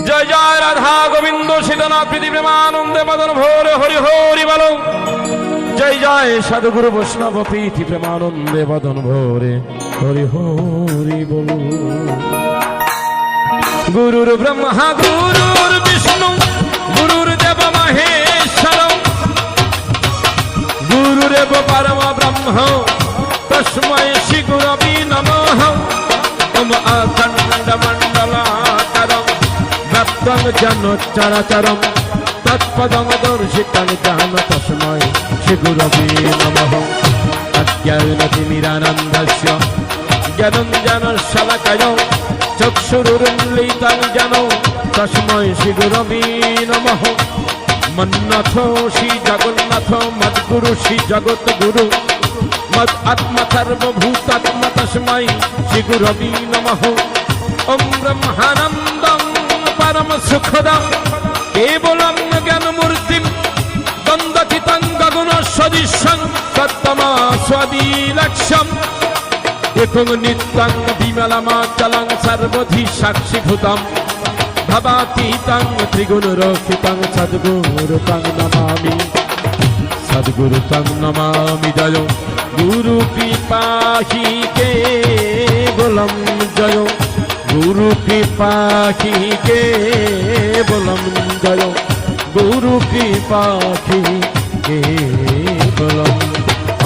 জয় জয় রাধা গোবিন্দ সীতানাথ প্রীতি প্রেমানন্দে মদন ভোরে হরি হরি বলো। জয় জয় সাধুগুরু বৈষ্ণব প্রীতি প্রেমানন্দে মদন ভোরে হরি হরি বলো। গুরুর ব্রহ্মা গুরুর বিষ্ণু গুরুর দেব মহেশ্বর গুরুরেব পরম ব্রহ্ম তস্मै শ্রী গুরবে নমঃ। ওম অখণ্ড মণ্ডলাকারম ব্যক্তং যেন চরাচরম তৎপদং দর্শিতং যেন তস্मै শ্রী গুরবে নমঃ। অজ্ঞানতিমিরানন্দস্য জ্ঞানঞ্জন শলাকায় চক্ষুরুন্মিলিतं যেন তস্मै শ্রী গুরবে নমঃ। মন্নাথ শ্রী জগন্নাথ মদ্গুরু শ্রী জগৎগুরু মদ আত্মা সর্বভূতাত্মা তস্मै শ্রী গুরবে নমঃ। ওম ব্রহ্মানন্দং পরম সুখদং কেবলং জ্ঞানমূর্তিং দ্বন্দ্বাতীতং গগন সদৃশং তত্ত্বমস্যাদিলক্ষ্যম একং নিত্যং বিমলমাচলং সর্বধি সাক্ষীভূতম ভবাতীতং ত্রিগুণরক্ষিতং সদ্গুরুতং নমামি সদ্গুরুতং নমামি। জয় গুরু কৃপাহি কেবলম জয় গুরু কৃপাহি কেবলম জয় গুরু কৃপাহি কেবলম।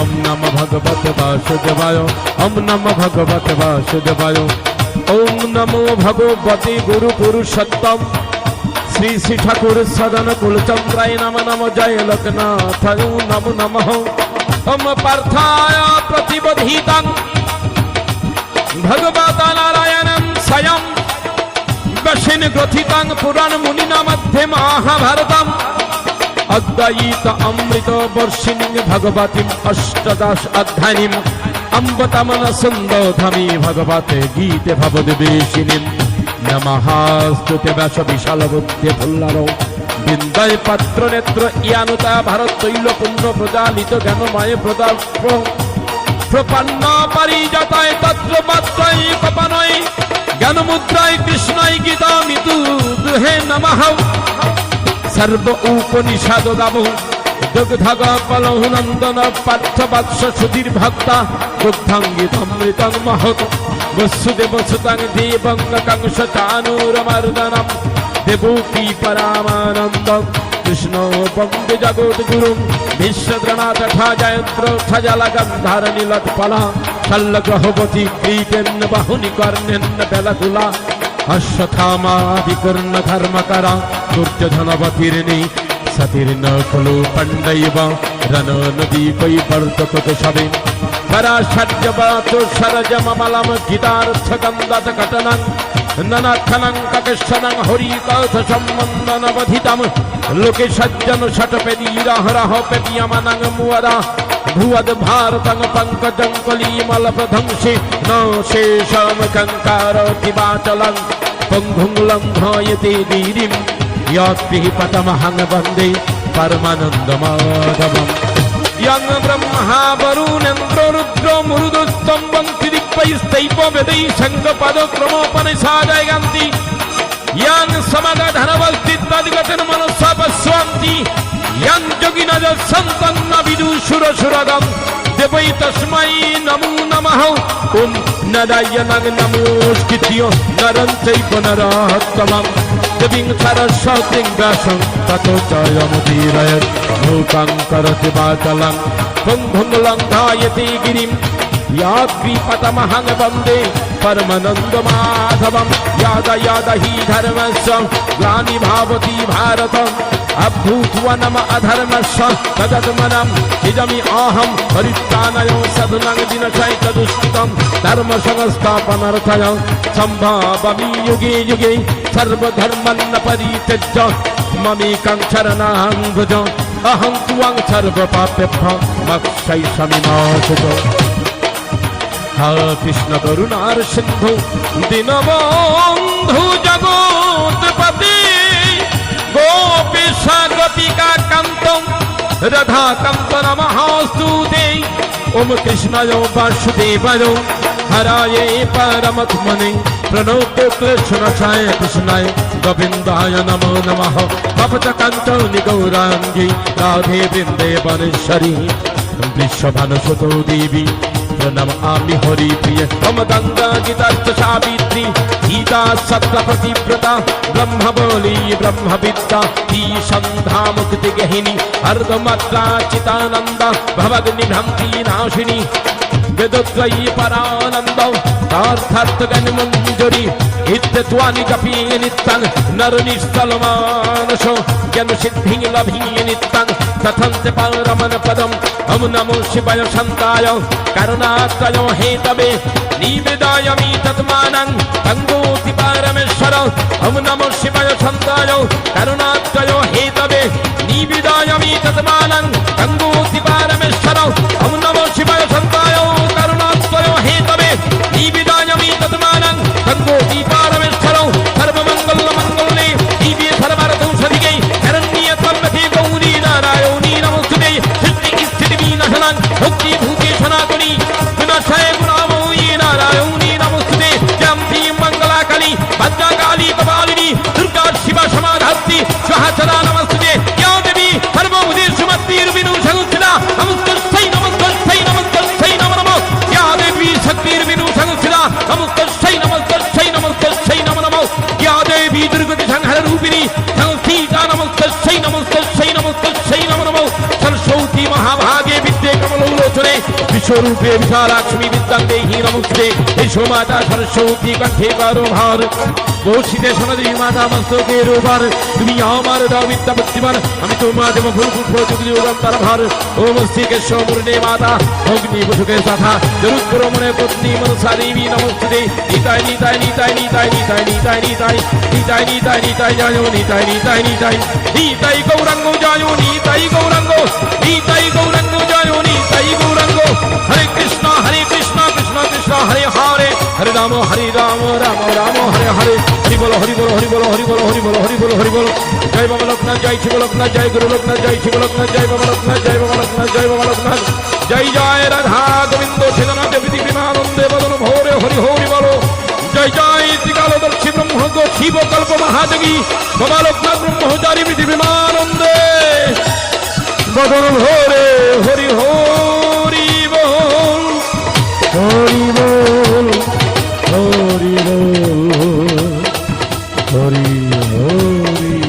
ওম নমঃ ভগবতে বাসুদেবায় ওম নমঃ ভগবতে বাসুদেবায় ওম নমো ভগবতে গুরু পুরুষোত্তম শ্রী শ্রী ঠাকুর সদন কুলচন্দ্রায় নমঃ নমঃ। জয় লোকনাথায় নমো নমঃ। ওম পার্থায় প্রতিবোধিতং ভগবতা নারায়ণং স্বয়ং বশিন গ্রথিতং পুরাণ মুনিনা মধ্যে মহাভারতম অদ্বৈত অমৃত বর্ষিণীং ভগবতীম অষ্টাদশ অধ্যায়িনীম অম্ব তমন সুন্দোধমি ভগবতে গীতে ভবদ্বেষিণীম। নমঃস্তুতে ব্যাস বিশাল বুদ্ধে ফুল্লারো বিন্দয় পাত্র নেত্র ইয়ানুতা ভারত তৈল পুণ্য প্রজালিত জ্ঞানময় প্রদাপ্র প্রপন্ন পারিজাতায় তত্র মাত্রায় কপানয় জ্ঞানমুদ্রায় কৃষ্ণায় গীতা মিতু দুহে নমঃ। সর্ব উপনিষদ গাবো দুগ্ধগ পলহু নন্দন পার্থ বৎস সুধীর ভক্তা দুগ্ধাঙ্গিতমৃতং মহৎ বসুদেব সুতং দেবং কংস চানুরমর্দনম দেবকী পরামানন্দ কৃষ্ণ বন্দে জগদ্গুরুং বিশ্বদ্রণা তথা জয়দ্র সজল গন্ধার নীলোৎপলা শল্যগ্রহবতী ক্রীটেন্ন বাহুনি কর্ণেন্ন বেলতুলা অশ্বত্থামাদিকর্ণ ধর্মকরা দুর্যোধনবতীর্ণি সতীর্ণ খলু পণ্ডৈব রণ নদীপৈ বর্তকত সবে পরাশর্যবাত সরজমমলম গীতার্থ গন্ধাত ঘটনং ননাথনং ককেশ্বরং হরিকথ সম্বন্ধনবধিতম লোকে সজ্জন ষটপেদীরহরহ পেদীয়মানং মুয়রা ভুবদ ভারতং পঙ্কজং কলিমল প্রধ্বংসে ন শেষম কঙ্কারোতি বাচলং পঙ্গুং লঙ্ঘয়তে দীরিম ইয়াস্তি পতমহং বন্দে পরমানন্দ মাধবম। यं ब्रह्मा वरुणेन्द्र रुद्रो मरुदस्तम्भन्ति दिक्पैस्तैव वेदैः शङ्खपदक्रमोपनिषादयन्ति यं समगधनवस्तित्तद्गतं मनसा पश्यन्ति यं योगिनः सन्तं न विदुषुरसुरगं देवै तस्मै नमो नमः। ॐ नारायणं नमोऽस्कृत्य नरं चैव नरोत्तमं देवीं सरस्वतीं व्यासं ततो जयमुदीरयेत् भूतं करोति वाचालं पुंभुं लङ्घयति गिरिं यात्रिपतमहं वन्दे परमानन्दमाधवं। याद याद हि धर्मस्य ग्लानिर्भवति भारतम् अभूत्वनम अधर्मस्य तदत्मनं निजमि अहं परित्राणाय साधुनां विनाशाय धर्म संस्थापनार्थाय सम्भवामि युगे युगे सर्वधर्मान् परित्यज्य ममेकं शरणं भज अहं त्वां सर्वपापेभ्यो मोक्षयिष्यामि मा शुचो। हा कृष्ण करुणार सिन्धु दीनबन्धु जगत्पते गोपेश गोपिका कान्तं राधा कान्त नमःस्तुते। ओम कृष्णाय वासुदेवाय हराये परमात्मने प्रणोद्य क्लेशनाशाय कृष्णाय गोविन्दाय नमो नमः भवतकान्तानि गौराङ्गी राधे वृन्देवनेश्वरी विश्वभानुसुतो देवी प्रणमामि हरिप्रिय मम गंगा गीतार्थ सावित्री गीता सत्यपतिव्रता ब्रह्मबली ब्रह्मविद्या ही संध्या मुक्ति गहिनी अर्धमात्रा चितानंदा भवग्नि भ्रांति नाशिनी वेदत्रयी परानंद तार्थार्थ ज्ञान मंजरी इत्यत्वानि जपी नित्यं नर निश्चल मानस ज्ञान सिद्धि लभी नित्यं तथन्ते परमन पदम हम नमो शिवाय शान्ताय करुणात्रय हेतवे निवेदयामि तत्मानं तंगोति परमेश्वर हम नमो शिवाय शान्ताय करुणात्रय हेतवे निवेदयामि तत्मानं तंगोति परमेश्वर हम नमो शिवाय शान्ताय करुणात्रय हेतवे निवेदयामि तत्मानं तंगोति परमेश्वर सर्वमंगल मंगले दिव्य सर्वरदौषधिगे शरण्ये त्र्यंबके गौरी नारायणी नमोस्तुते सृष्टि स्थिति विनाशनं भक्ति भूते सनातनी विनाशाय गुणामयी नारायणी नमोस्तुते जयंती मंगलाकाली भद्रकाली कपालिनी दुर्गा शिवा समाधात्री स्वाहा नमस्ते या देवी सर्वोपदेशमत्तिर्विनु सगुच्छिदा नमस्ते नमस्ते नमस्ते नमो नमो या देवी शक्तिर्विनु सगुच्छिदा नमस्ते नमस्ते नमस्ते नमो नमो या देवी दुर्गति संहार रूपिणी संस्थिता नमस्ते नमस्ते नमस्ते नमो नमो सरस्वती महाभागे विद्ये कमलोलोचने विश्वरूपे विशालाक्ष्मी विद्यां देहि नमस्ते यशो माता सरस्वती कंठे कारो भार ঘোষিতে সনদেবী মাতা মস্তকের উপর তুমি আমার দাও বিদ্যা বুদ্ধিমান আমি তোমার দেব ফুল ফুল যুগলি তার ভার ও মস্তিকেশ মূর্ণে মাতা অগ্নি বসুকে সাথা জরুদ্র মনে পত্নী মনসা দেবী নমস্তে নিতাই নিতাই নিতাই নিতাই নিতাই নিতাই নিতাই নিতাই নিতাই নিতাই জয় নিতাই নিতাই নিতাই নিতাই গৌরাঙ্গ জয় নিতাই গৌরাঙ্গ নিতাই গৌরাঙ্গ জয় নিতাই গৌরাঙ্গ হরে কৃষ্ণ কৃষ্ণ কৃষ্ণ হরে হরে হরে রাম রাম রাম হরে হরে हरि बोलो हरि बोलो हरि बोलो हरि बोलो हरि बोलो हरि बोलो हरि बोलो जय बाबा लोकनाथ जय शिव लोकनाथ जय गुरु लोकनाथ जय शिव लोकनाथ जय बाबा लोकनाथ जय बाबा लोकनाथ जय बाबा लोकनाथ जय जय राधा गोविंद छेदनाथ विधि विमानंदे बदन भोरे हरि हरि बोलो जय जय त्रिकालदर्शी ब्रह्म गो शिव कल्प महाजगी बाबा लोकनाथ ब्रह्मचारी विधि विमानंदे बदन भोरे हरि हरि बोल हरि बोल हरि बोल हरि हरि